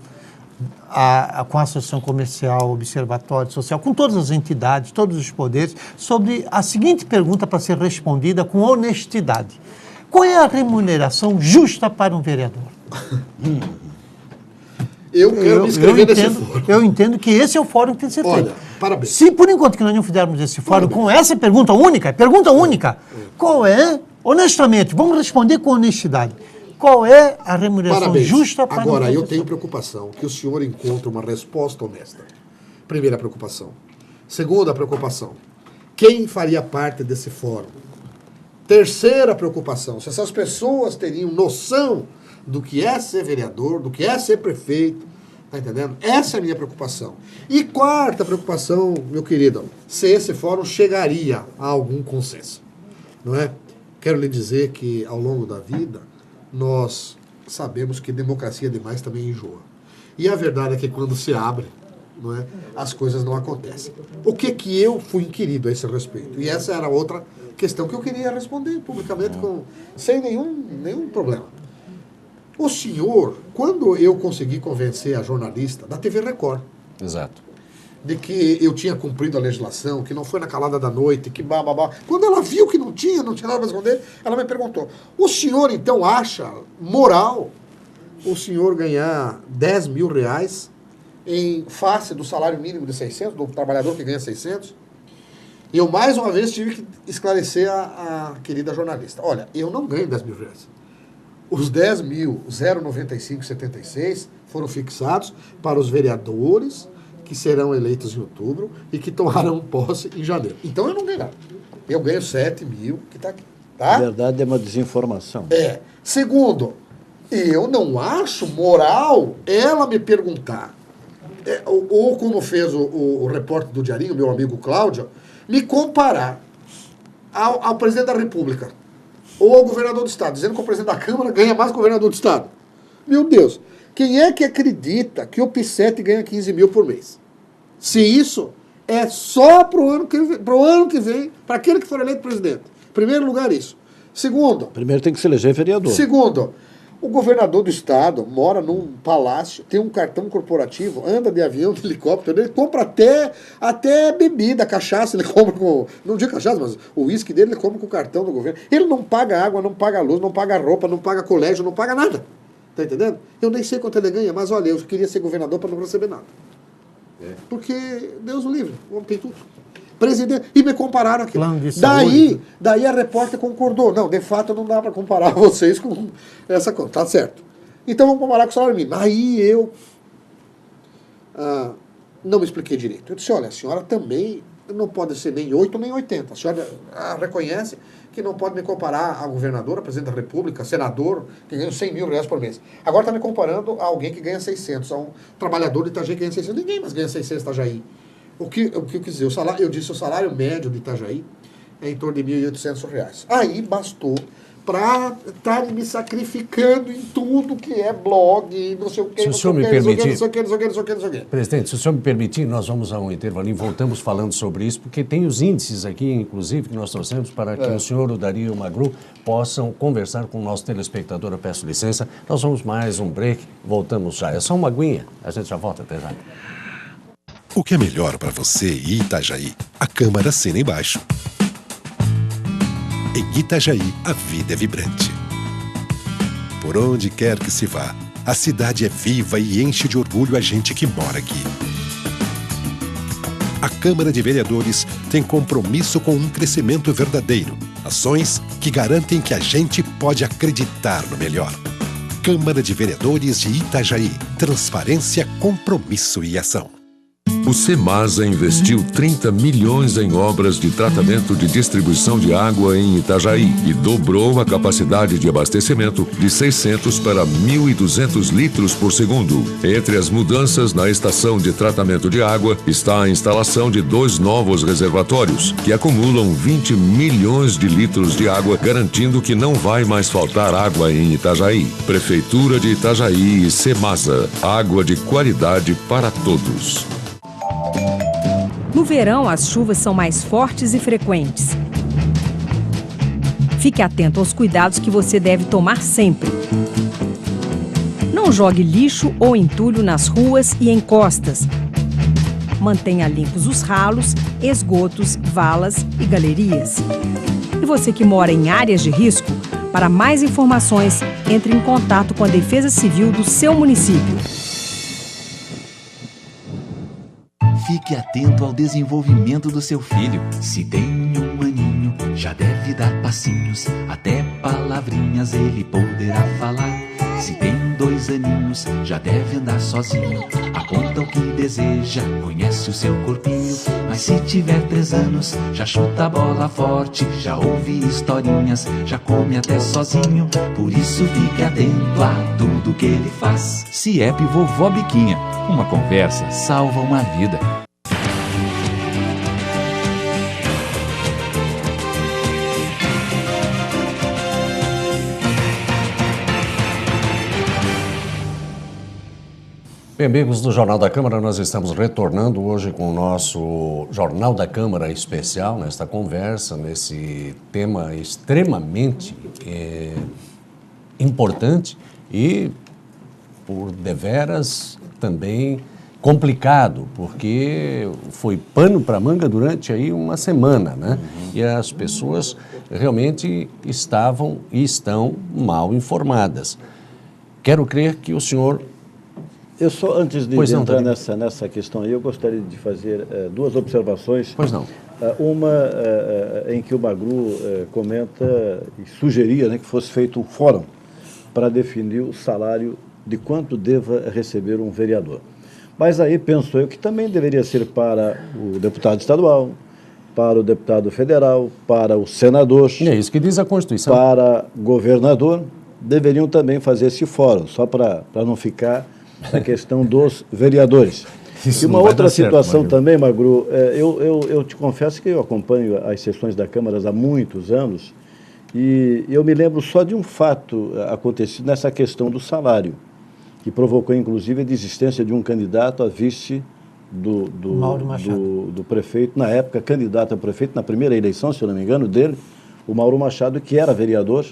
com a Associação Comercial, Observatório Social, com todas as entidades, todos os poderes, sobre a seguinte pergunta para ser respondida com honestidade. Qual é a remuneração justa para um vereador? Eu quero me inscrever nesse fórum. Eu entendo que esse é o fórum que tem que ser feito. Olha, parabéns. Se por enquanto que nós não fizermos esse fórum com essa pergunta única, qual é, honestamente, vamos responder com honestidade, qual é a remuneração justa para... Agora, eu tenho preocupação que o senhor encontre uma resposta honesta. Primeira preocupação. Segunda preocupação, quem faria parte desse fórum? Terceira preocupação, se essas pessoas teriam noção do que é ser vereador, do que é ser prefeito, tá entendendo? Essa é a minha preocupação. E quarta preocupação, meu querido, se esse fórum chegaria a algum consenso, não é? Quero lhe dizer que ao longo da vida, nós sabemos que democracia demais também enjoa. E a verdade é que quando se abre, não é, as coisas não acontecem. O que eu fui inquirido a esse respeito? E essa era outra questão que eu queria responder publicamente sem nenhum problema. O senhor, quando eu consegui convencer a jornalista da TV Record, exato, de que eu tinha cumprido a legislação, que não foi na calada da noite, que bababá, quando ela viu que não tinha nada para responder, ela me perguntou, o senhor então acha moral o senhor ganhar R$10.000 em face do salário mínimo de 600, do trabalhador que ganha 600? E eu mais uma vez tive que esclarecer a querida jornalista. Olha, eu não ganho R$10.000. Os 10.095,76 foram fixados para os vereadores que serão eleitos em outubro e que tomarão posse em janeiro. Então eu não ganho nada. Eu ganho 7.000 que está aqui. Tá? Na verdade é uma desinformação. Segundo, eu não acho moral ela me perguntar, ou como fez o repórter do Diarinho, meu amigo Cláudio, me comparar ao presidente da República ou ao governador do Estado, dizendo que o presidente da Câmara ganha mais que o governador do Estado. Meu Deus, quem é que acredita que o Picete ganha 15.000 por mês? Se isso é só para o ano que vem, para aquele que for eleito presidente. Primeiro lugar, isso. Segundo... Primeiro tem que se eleger vereador. Segundo, O governador do estado mora num palácio, tem um cartão corporativo, anda de avião, de helicóptero, ele compra até bebida, cachaça, ele compra com... Não digo cachaça, mas o uísque dele ele compra com o cartão do governo. Ele não paga água, não paga luz, não paga roupa, não paga colégio, não paga nada. Tá entendendo? Eu nem sei quanto ele ganha, mas olha, eu queria ser governador para não receber nada. Porque, Deus o livre, o homem tem tudo. Presidente, e me compararam aqui. Daí a repórter concordou. Não, de fato não dá para comparar vocês com essa coisa. Tá certo. Então vamos comparar com o salário mínimo. Aí eu não me expliquei direito. Eu disse, olha, a senhora também não pode ser nem 8 nem 80. A senhora reconhece que não pode me comparar a governadora, a presidente da república, senador, que ganha 100 mil reais por mês. Agora está me comparando a alguém que ganha 600, a um trabalhador de Itajaí que ganha 600. Ninguém mais ganha 600 em Itajaí. O que eu quis dizer? Eu disse o salário médio de Itajaí é em torno de R$1.800. Aí bastou para estarem me sacrificando em tudo que é blog, não sei o que, não sei o que. Presidente, se o senhor me permitir, nós vamos a um intervalinho, voltamos falando sobre isso, porque tem os índices aqui, inclusive, que nós trouxemos para que o senhor, o Dario e o Magru possam conversar com o nosso telespectador. Eu peço licença, nós vamos mais um break, voltamos já. É só uma aguinha, a gente já volta até já. O que é melhor para você e Itajaí? A Câmara assina embaixo. Em Itajaí, a vida é vibrante. Por onde quer que se vá, a cidade é viva e enche de orgulho a gente que mora aqui. A Câmara de Vereadores tem compromisso com um crescimento verdadeiro. Ações que garantem que a gente pode acreditar no melhor. Câmara de Vereadores de Itajaí. Transparência, compromisso e ação. O Semasa investiu 30 milhões em obras de tratamento de distribuição de água em Itajaí e dobrou a capacidade de abastecimento de 600 para 1.200 litros por segundo. Entre as mudanças na estação de tratamento de água está a instalação de 2 novos reservatórios, que acumulam 20 milhões de litros de água, garantindo que não vai mais faltar água em Itajaí. Prefeitura de Itajaí e Semasa. Água de qualidade para todos. No verão, as chuvas são mais fortes e frequentes. Fique atento aos cuidados que você deve tomar sempre. Não jogue lixo ou entulho nas ruas e encostas. Mantenha limpos os ralos, esgotos, valas e galerias. E você que mora em áreas de risco, para mais informações, entre em contato com a Defesa Civil do seu município. Fique atento ao desenvolvimento do seu filho. Se tem um aninho, já deve dar passinhos. Até palavrinhas ele poderá falar. Se tem 2 aninhos, já deve andar sozinho. Aponta o que deseja, conhece o seu corpinho. Mas se tiver 3 anos, já chuta a bola forte. Já ouve historinhas, já come até sozinho. Por isso fique atento a tudo que ele faz. CIEP Vovó Biquinha. Uma conversa salva uma vida. Bem, amigos do Jornal da Câmara, nós estamos retornando hoje com o nosso Jornal da Câmara especial, nesta conversa, nesse tema extremamente importante e, por deveras, também complicado, porque foi pano para manga durante aí uma semana, né? E as pessoas realmente estavam e estão mal informadas. Quero crer que o senhor... Eu só, antes de entrar nessa questão aí, eu gostaria de fazer 2 observações. Pois não. Uma em que o Magru comenta e sugeria, né, que fosse feito um fórum para definir o salário de quanto deva receber um vereador. Mas aí penso eu que também deveria ser para o deputado estadual, para o deputado federal, para o senador. É isso que diz a Constituição. Para governador, deveriam também fazer esse fórum, só para não ficar a questão dos vereadores. Isso e uma outra situação também, Magru, eu te confesso que eu acompanho as sessões da Câmara há muitos anos e eu me lembro só de um fato acontecido nessa questão do salário, que provocou inclusive a desistência de um candidato a vice do prefeito, na época candidato a prefeito, na primeira eleição, se eu não me engano, dele, o Mauro Machado, que era vereador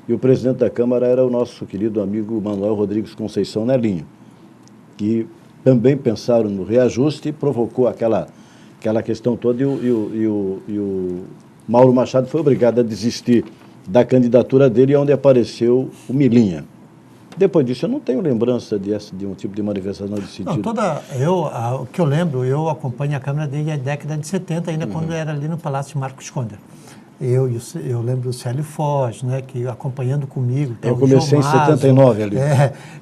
E o presidente da Câmara era o nosso querido amigo Manuel Rodrigues Conceição Nelinho, que também pensaram no reajuste e provocou aquela questão toda, e o Mauro Machado foi obrigado a desistir da candidatura dele, onde apareceu o Milinha. Depois disso, eu não tenho lembrança de um tipo de manifestação desse sentido. O que eu lembro, eu acompanho a Câmara desde a década de 70, ainda quando era ali no Palácio Marcos Conder. Eu lembro do Célio Foz, né, que acompanhando comigo. Eu comecei em 79 ali.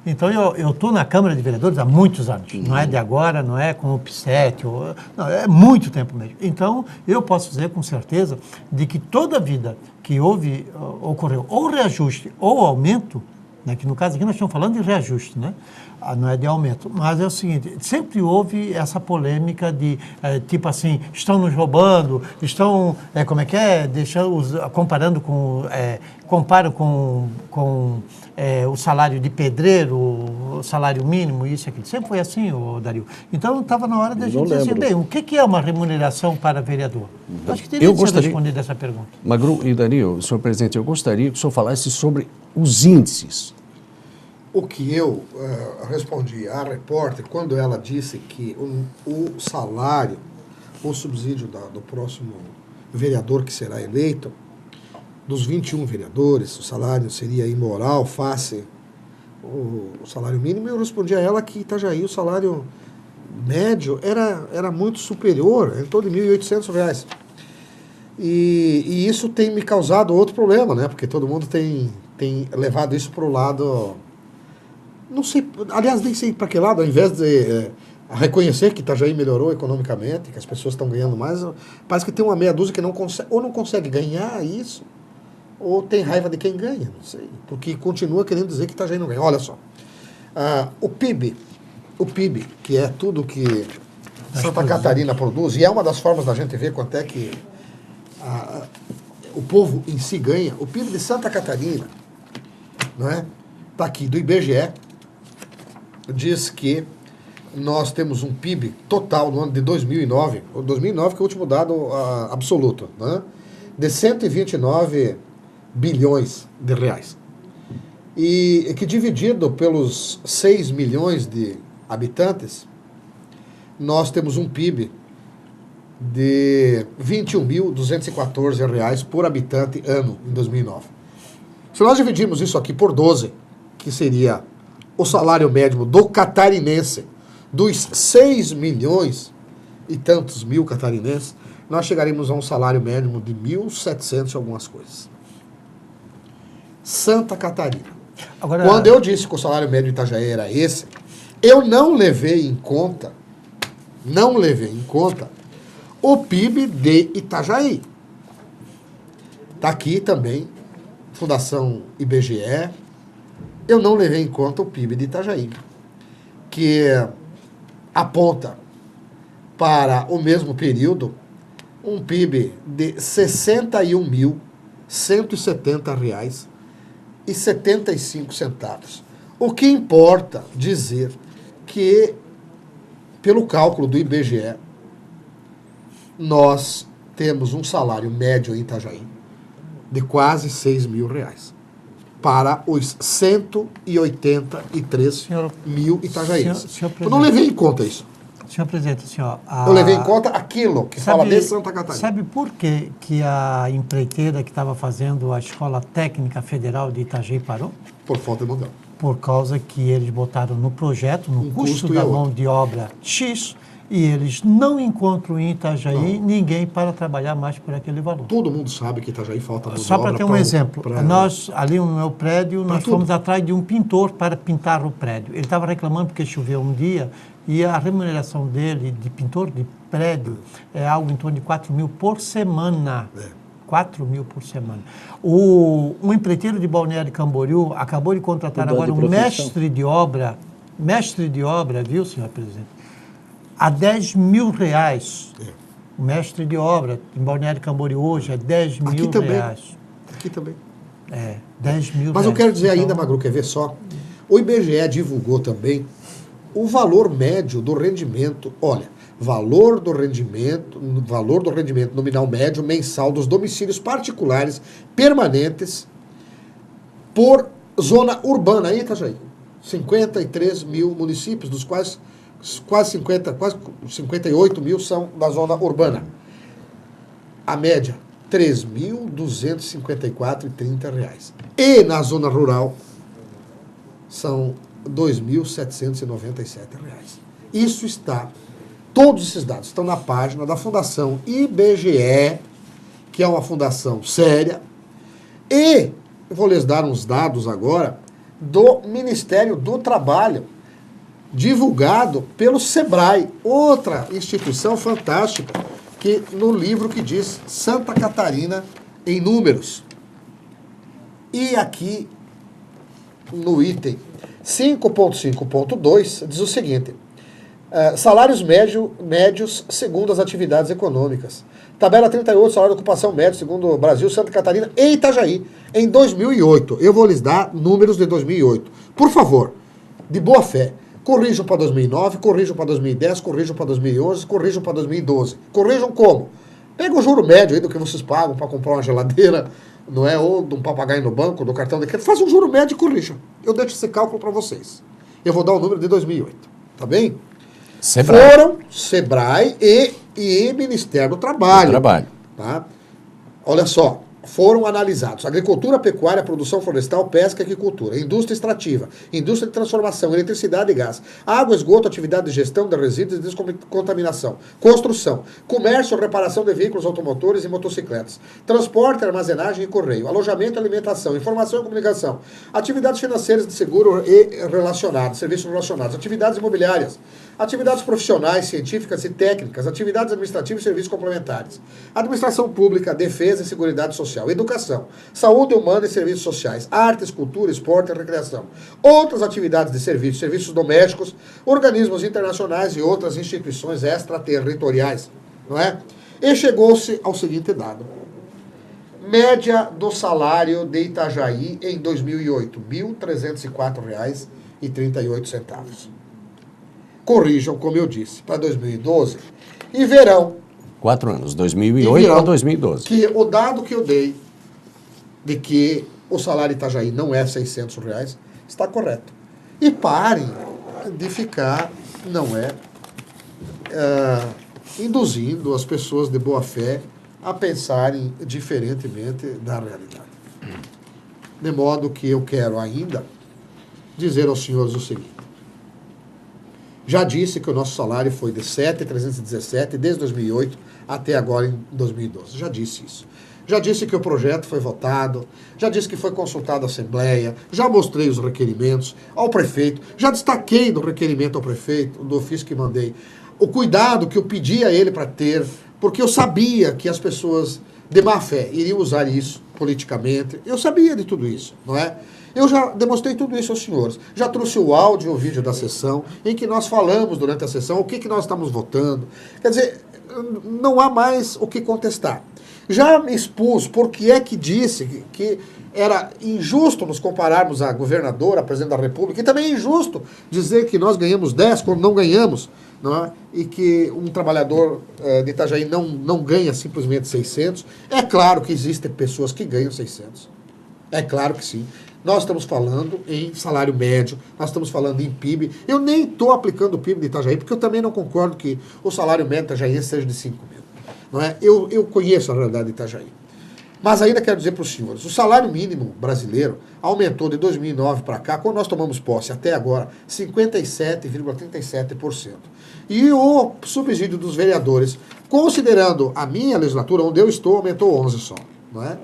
Então, eu estou na Câmara de Vereadores há muitos anos. Não é de agora, não é com o Pissetti, não, é muito tempo mesmo. Então, eu posso dizer com certeza de que toda vida que ocorreu ou reajuste ou aumento, né, que no caso aqui nós estamos falando de reajuste, né? Não é de aumento, mas é o seguinte, sempre houve essa polêmica de, tipo assim, estão nos roubando, estão, comparando com, comparam com o salário de pedreiro, o salário mínimo, isso e aquilo. Sempre foi assim, Dario. Então, estava na hora da gente dizer assim, bem, o que é uma remuneração para vereador? Acho que teria que responder essa pergunta. Magru e Dario, senhor presidente, eu gostaria que o senhor falasse sobre os índices. O que eu respondi à repórter quando ela disse que o salário, o subsídio do próximo vereador que será eleito, dos 21 vereadores, o salário seria imoral face o salário mínimo, eu respondi a ela que em Itajaí o salário médio era muito superior, em torno de R$ 1.800. E isso tem me causado outro problema, né? Porque todo mundo tem levado isso para o lado... Não sei, aliás, nem sei para que lado, ao invés de reconhecer que Itajaí melhorou economicamente, que as pessoas estão ganhando mais, parece que tem uma meia dúzia que não consegue ganhar isso, ou tem raiva de quem ganha, não sei, porque continua querendo dizer que Itajaí não ganha. Olha só, o PIB, que é tudo que Santa Catarina produz, e é uma das formas da gente ver quanto é que o povo em si ganha, o PIB de Santa Catarina, não é? Está aqui, do IBGE, diz que nós temos um PIB total no ano de 2009, que é o último dado absoluto, né? De 129 bilhões de reais. E que dividido pelos 6 milhões de habitantes, nós temos um PIB de R$ 21.214 por habitante ano em 2009. Se nós dividirmos isso aqui por 12, que seria o salário médio do catarinense, dos 6 milhões e tantos mil catarinenses, nós chegaremos a um salário médio de 1.700 e algumas coisas. Santa Catarina. Agora, quando eu disse que o salário médio de Itajaí era esse, eu não levei em conta o PIB de Itajaí. Está aqui também, Fundação IBGE, eu não levei em conta o PIB de Itajaí, que aponta para o mesmo período um PIB de R$ 61.170,75. O que importa dizer que, pelo cálculo do IBGE, nós temos um salário médio em Itajaí de quase R$ 6.000 para os 183 mil itajaienses. Eu não levei em conta isso. Senhor presidente, eu levei em conta aquilo que fala de Santa Catarina. Sabe por que a empreiteira que estava fazendo a Escola Técnica Federal de Itajaí parou? Por falta de modelo. Por causa que eles botaram no projeto, no custo da mão de obra X, e eles não encontram em Itajaí ninguém para trabalhar mais por aquele valor. Todo mundo sabe que Itajaí falta mão de obra. Só para ter um exemplo, nós, ali no meu prédio, nós fomos atrás de um pintor para pintar o prédio. Ele estava reclamando porque choveu um dia e a remuneração dele, de pintor de prédio, é algo em torno de 4 mil por semana. 4 mil por semana. Um empreiteiro de Balneário Camboriú acabou de contratar agora um mestre de obra, viu, senhor presidente? A R$10 mil. O mestre de obra em Balneário Camboriú hoje é R$10 mil. Aqui também. É, R$10 mil. Mas eu quero dizer ainda, Magru, quer ver só? O IBGE divulgou também o valor médio do rendimento. Olha, valor do rendimento nominal médio mensal dos domicílios particulares permanentes por zona urbana, aí, Itajaí. 53 mil municípios, dos quais quase 58 mil são da zona urbana. A média, R$ 3.254,30. E na zona rural, são R$ 2.797. Isso está, todos esses dados estão na página da Fundação IBGE, que é uma fundação séria, e eu vou lhes dar uns dados agora do Ministério do Trabalho, divulgado pelo SEBRAE, outra instituição fantástica, que no livro que diz Santa Catarina em números. E aqui, no item 5.5.2, diz o seguinte: salários médios segundo as atividades econômicas. Tabela 38, salário de ocupação médio segundo o Brasil, Santa Catarina e Itajaí, em 2008. Eu vou lhes dar números de 2008. Por favor, de boa fé, corrijam para 2009, corrijam para 2010, corrijam para 2011, corrijam para 2012. Corrijam como? Pega o juro médio aí do que vocês pagam para comprar uma geladeira, não é? Ou de um papagaio no banco, do cartão de crédito. Faz um juro médio e corrijam. Eu deixo esse cálculo para vocês. Eu vou dar o número de 2008. Tá bem? Sebrae. Foram Sebrae e Ministério do Trabalho. Tá? Olha só. Foram analisados agricultura, pecuária, produção florestal, pesca e aquicultura, indústria extrativa, indústria de transformação, eletricidade e gás, água, esgoto, atividade de gestão de resíduos e descontaminação, construção, comércio, reparação de veículos automotores e motocicletas, transporte, armazenagem e correio, alojamento, alimentação, informação e comunicação, atividades financeiras de seguro e relacionados, serviços relacionados, atividades imobiliárias, atividades profissionais, científicas e técnicas, atividades administrativas e serviços complementares, administração pública, defesa e seguridade social, educação, saúde humana e serviços sociais, artes, cultura, esporte e recreação, outras atividades de serviços domésticos, organismos internacionais e outras instituições extraterritoriais, não é? E chegou-se ao seguinte dado: média do salário de Itajaí em 2008, R$ 1.304,38. Corrijam, como eu disse, para 2012 e verão. 4 anos, 2008 para 2012. Que o dado que eu dei de que o salário Itajaí não é R$ 600 está correto. E parem de ficar, induzindo as pessoas de boa fé a pensarem diferentemente da realidade. De modo que eu quero ainda dizer aos senhores o seguinte: já disse que o nosso salário foi de 7.317 desde 2008 até agora em 2012. Já disse isso. Já disse que o projeto foi votado, já disse que foi consultado a Assembleia, já mostrei os requerimentos ao prefeito, já destaquei no requerimento ao prefeito, do ofício que mandei, o cuidado que eu pedi a ele para ter, porque eu sabia que as pessoas de má fé iriam usar isso politicamente. Eu sabia de tudo isso, não é? Eu já demonstrei tudo isso aos senhores. Já trouxe o áudio e o vídeo da sessão, em que nós falamos durante a sessão o que nós estamos votando. Quer dizer, não há mais o que contestar. Já me expus porque é que disse que era injusto nos compararmos a governadora, a presidente da República, e também é injusto dizer que nós ganhamos 10 quando não ganhamos, não é? E que um trabalhador de Itajaí não ganha simplesmente 600. É claro que existem pessoas que ganham 600. É claro que sim. Nós estamos falando em salário médio, nós estamos falando em PIB. Eu nem estou aplicando o PIB de Itajaí, porque eu também não concordo que o salário médio de Itajaí seja de 5 mil. Não é? Eu conheço a realidade de Itajaí. Mas ainda quero dizer para os senhores, o salário mínimo brasileiro aumentou de 2009 para cá, quando nós tomamos posse até agora, 57,37%. E o subsídio dos vereadores, considerando a minha legislatura, onde eu estou, aumentou 11 só. Não é?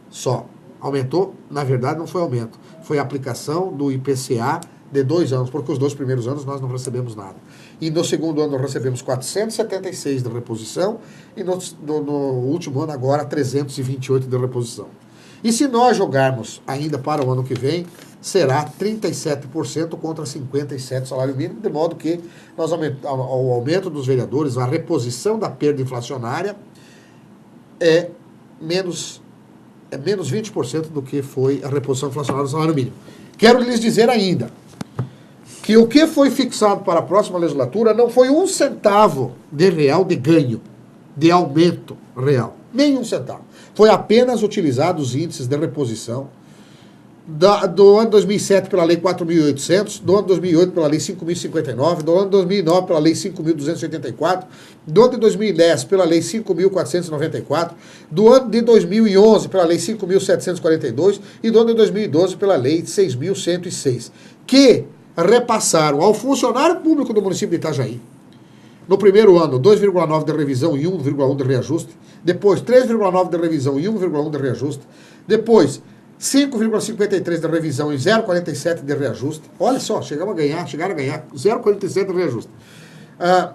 Só. Aumentou, na verdade não foi aumento, foi a aplicação do IPCA de 2 anos, porque os 2 primeiros anos nós não recebemos nada. E no segundo ano nós recebemos 476 de reposição e no último ano agora 328 de reposição. E se nós jogarmos ainda para o ano que vem, será 37% contra 57% salário mínimo, de modo que nós o aumento dos vereadores, a reposição da perda inflacionária é menos 20% do que foi a reposição inflacionária do salário mínimo. Quero lhes dizer ainda que o que foi fixado para a próxima legislatura não foi 1 centavo de real de ganho, de aumento real. Nem 1 centavo. Foi apenas utilizado os índices de reposição Do ano 2007 pela Lei 4.800, do ano 2008 pela Lei 5.059, do ano 2009 pela Lei 5.284, do ano de 2010 pela Lei 5.494, do ano de 2011 pela Lei 5.742 e do ano de 2012 pela Lei 6.106, que repassaram ao funcionário público do município de Itajaí, no primeiro ano, 2,9 de revisão e 1,1 de reajuste, depois 3,9 de revisão e 1,1 de reajuste, depois 5,53 de revisão e 0,47 de reajuste. Olha só, chegaram a ganhar 0,47 de reajuste.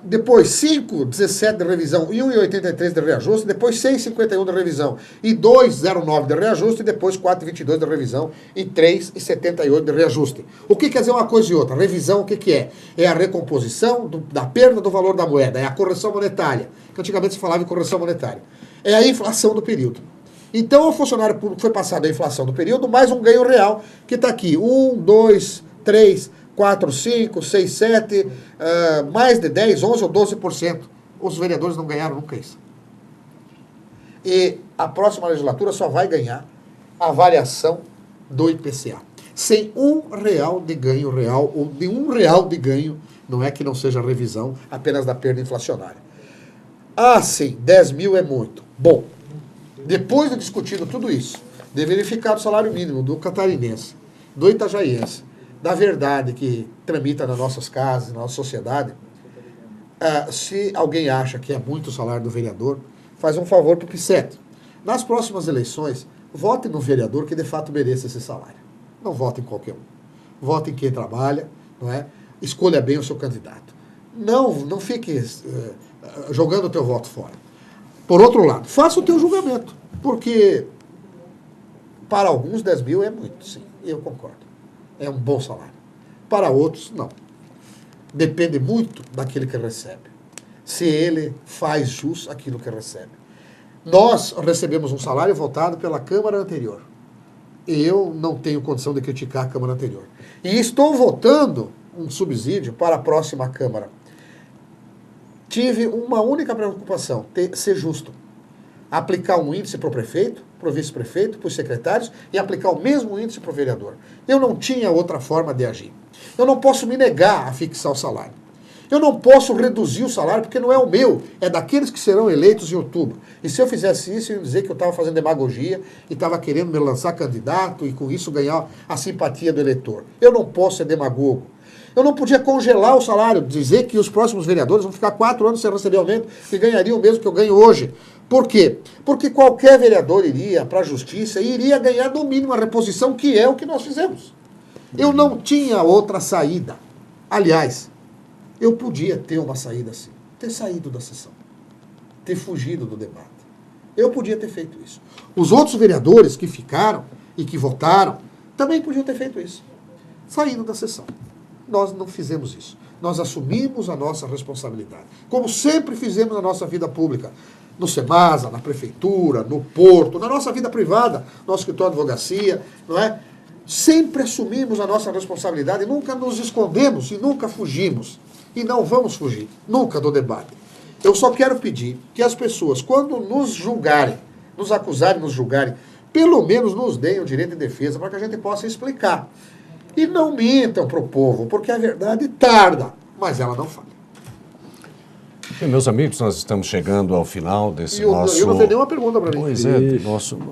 Depois 5,17 de revisão e 1,83 de reajuste, depois 6,51 de revisão e 2,09 de reajuste, depois 4,22 de revisão e 3,78 de reajuste. O que quer dizer uma coisa e outra? Revisão, o que é? É a recomposição da perda do valor da moeda, é a correção monetária, que antigamente se falava em correção monetária. É a inflação do período. Então, o funcionário público foi passado a inflação do período, mais um ganho real, que está aqui, 1, 2, 3, 4, 5, 6, 7, mais de 10, 11 ou 12%. Os vereadores não ganharam nunca isso. E a próxima legislatura só vai ganhar a variação do IPCA. Sem R$1 de ganho real, ou de R$1 de ganho, não é que não seja revisão apenas da perda inflacionária. Ah, sim, 10 mil é muito. Bom, depois de discutido tudo isso, de verificar o salário mínimo do catarinense, do itajaiense, da verdade que tramita nas nossas casas, na nossa sociedade, se alguém acha que é muito o salário do vereador, faz um favor para o Pissetti. Nas próximas eleições, vote no vereador que de fato mereça esse salário. Não vote em qualquer um. Vote em quem trabalha, não é? Escolha bem o seu candidato. Não fique jogando o teu voto fora. Por outro lado, faça o teu julgamento, porque para alguns 10 mil é muito, sim, eu concordo. É um bom salário. Para outros, não. Depende muito daquele que recebe. Se ele faz jus aquilo que recebe. Nós recebemos um salário votado pela Câmara anterior. E eu não tenho condição de criticar a Câmara anterior. E estou votando um subsídio para a próxima Câmara. Tive uma única preocupação, ser justo. Aplicar um índice para o prefeito, para o vice-prefeito, para os secretários e aplicar o mesmo índice para o vereador. Eu não tinha outra forma de agir. Eu não posso me negar a fixar o salário. Eu não posso reduzir o salário porque não é o meu, é daqueles que serão eleitos em outubro. E se eu fizesse isso, eu ia dizer que eu estava fazendo demagogia e estava querendo me lançar candidato e com isso ganhar a simpatia do eleitor. Eu não posso ser demagogo. Eu não podia congelar o salário, dizer que os próximos vereadores vão ficar 4 anos sem receber aumento e ganhariam o mesmo que eu ganho hoje. Por quê? Porque qualquer vereador iria para a justiça e iria ganhar no mínimo a reposição, que é o que nós fizemos. Eu não tinha outra saída. Aliás, eu podia ter uma saída assim, ter saído da sessão, ter fugido do debate. Eu podia ter feito isso. Os outros vereadores que ficaram e que votaram também podiam ter feito isso, saído da sessão. Nós não fizemos isso. Nós assumimos a nossa responsabilidade, como sempre fizemos na nossa vida pública, no SEMASA, na prefeitura, no porto, na nossa vida privada, no escritório de advocacia, não é? Sempre assumimos a nossa responsabilidade, nunca nos escondemos e nunca fugimos. E não vamos fugir, nunca, do debate. Eu só quero pedir que as pessoas, quando nos julgarem, nos acusarem, nos julgarem, pelo menos nos deem o direito de defesa para que a gente possa explicar. E não mintam para o povo, porque a verdade tarda, mas ela não falha. E, meus amigos, nós estamos chegando ao final desse nosso... Eu não tenho nenhuma pergunta para mim. Pois é,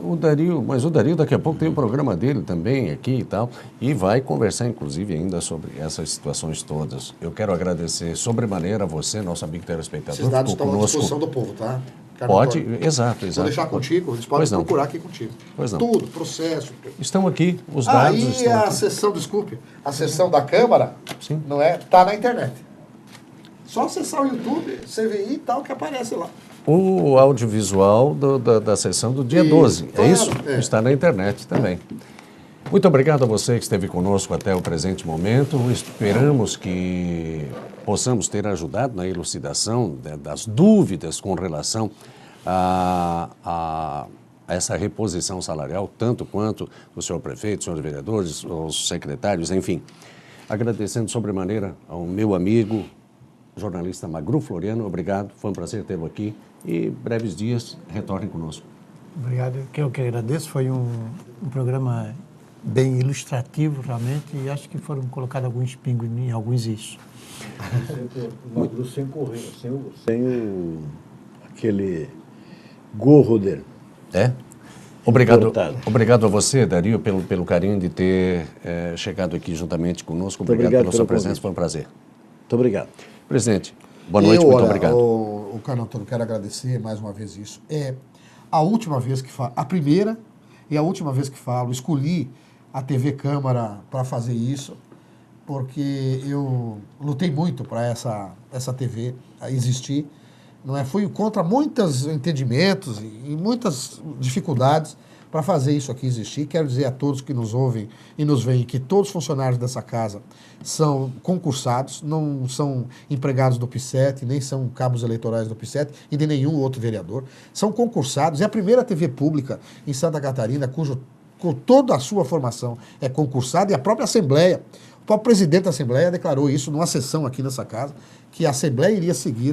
o Dario daqui a pouco tem um programa dele também aqui e tal, e vai conversar, inclusive, ainda sobre essas situações todas. Eu quero agradecer sobremaneira a você, nosso amigo telespectador. Esses dados estão à disposição do povo, tá? Pode, exato. Vou deixar contigo, eles podem procurar aqui contigo. Pois não. Tudo, processo. Estão aqui, os dados estão aqui. A sessão, desculpe, a sessão da Câmara, sim, não é? Está na internet. Só acessar o YouTube, CVI e tal, que aparece lá. O audiovisual da sessão do dia 12, claro, é isso? É. Está na internet também. Muito obrigado a você que esteve conosco até o presente momento. Esperamos que possamos ter ajudado na elucidação das dúvidas com relação a essa reposição salarial, tanto quanto o senhor prefeito, os senhores vereadores, os secretários, enfim. Agradecendo sobremaneira ao meu amigo, jornalista Magru Floriano, obrigado, foi um prazer tê-lo aqui e breves dias retornem conosco. Obrigado, eu que agradeço, foi um programa bem ilustrativo realmente, e acho que foram colocados alguns pingos em alguns is. O Magru sem correr, sem aquele gorro dele. É? Obrigado a você, Dario, pelo carinho de ter chegado aqui juntamente conosco. Obrigado pela sua presença, foi um prazer. Muito obrigado. Presidente, boa noite, muito obrigado. O Carlos Antônio, quero agradecer mais uma vez isso. É a última vez que falo, a primeira e a última vez que falo, escolhi a TV Câmara para fazer isso, porque eu lutei muito para essa TV existir. Não é? Fui contra muitos entendimentos e muitas dificuldades para fazer isso aqui existir. Quero dizer a todos que nos ouvem e nos veem que todos os funcionários dessa casa são concursados, não são empregados do PICET, nem são cabos eleitorais do PICET e de nenhum outro vereador. São concursados. É a primeira TV pública em Santa Catarina com toda a sua formação é concursada, e a própria Assembleia, o próprio presidente da Assembleia declarou isso numa sessão aqui nessa casa, que a Assembleia iria seguir